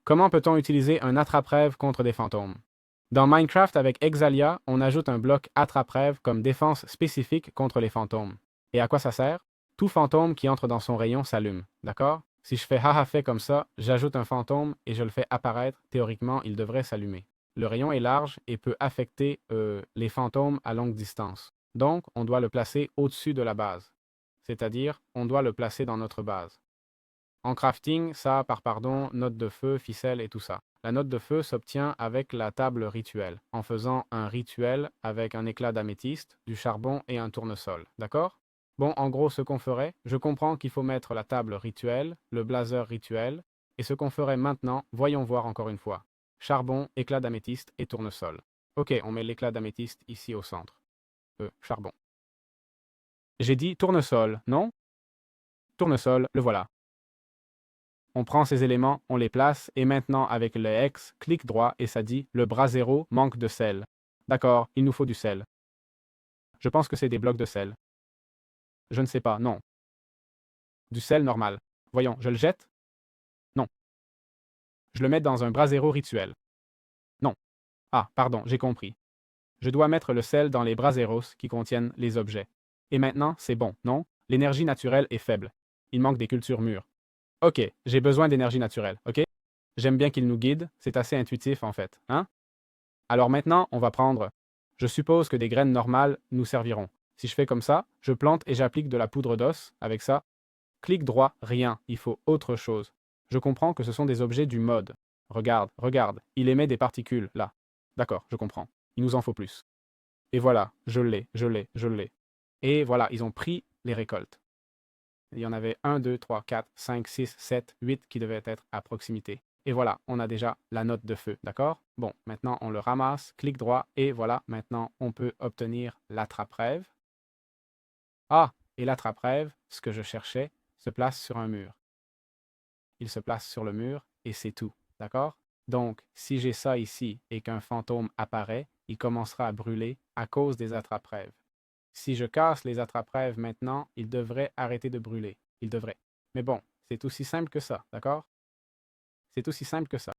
Comment peut-on utiliser un attrape-rêve contre des fantômes? Dans Minecraft avec Exalia, on ajoute un bloc attrape-rêve comme défense spécifique contre les fantômes. Et à quoi ça sert? Tout fantôme qui entre dans son rayon s'allume, d'accord? Si je fais haha fait comme ça, j'ajoute un fantôme et je le fais apparaître, théoriquement, il devrait s'allumer. Le rayon est large et peut affecter les fantômes à longue distance. Donc, on doit le placer au-dessus de la base. C'est-à-dire, on doit le placer dans notre base. En crafting, ça, par pardon, note de feu, ficelle et tout ça. La note de feu s'obtient avec la table rituelle, en faisant un rituel avec un éclat d'améthyste, du charbon et un tournesol. D'accord? Bon, en gros, ce qu'on ferait, je comprends qu'il faut mettre la table rituelle, le blazer rituel, et ce qu'on ferait maintenant, voyons voir encore une fois. Charbon, éclat d'améthyste et tournesol. Ok, on met l'éclat d'améthyste ici au centre. Charbon. J'ai dit tournesol, non? Tournesol, le voilà. On prend ces éléments, on les place, et maintenant avec le X, clic droit et ça dit le bras zéro manque de sel. D'accord, il nous faut du sel. Je pense que c'est des blocs de sel. Je ne sais pas, non. Du sel normal. Voyons, je le jette? Non. Je le mets dans un bras zéro rituel. Non. Ah, pardon, j'ai compris. Je dois mettre le sel dans les bras zéros qui contiennent les objets. Et maintenant, c'est bon, non? L'énergie naturelle est faible. Il manque des cultures mûres. Ok, j'ai besoin d'énergie naturelle, ok? J'aime bien qu'il nous guide, c'est assez intuitif en fait, hein? Alors maintenant, on va prendre, je suppose que des graines normales nous serviront. Si je fais comme ça, je plante et j'applique de la poudre d'os avec ça. Clic droit, rien, il faut autre chose. Je comprends que ce sont des objets du mode. Regarde, regarde, il émet des particules, là. D'accord, je comprends. Il nous en faut plus. Et voilà, je l'ai, je l'ai, je l'ai. Et voilà, ils ont pris les récoltes. Il y en avait 1, 2, 3, 4, 5, 6, 7, 8 qui devaient être à proximité. Et voilà, on a déjà la note de feu, d'accord? Bon, maintenant on le ramasse, clic droit, et voilà, maintenant on peut obtenir l'attrape-rêve. Ah, et l'attrape-rêve, ce que je cherchais, se place sur un mur. Il se place sur le mur, et c'est tout, d'accord? Donc, si j'ai ça ici et qu'un fantôme apparaît, il commencera à brûler à cause des attrape-rêves. Si je casse les attrape-rêves maintenant, ils devraient arrêter de brûler. Ils devraient. Mais bon, c'est aussi simple que ça, d'accord? C'est aussi simple que ça.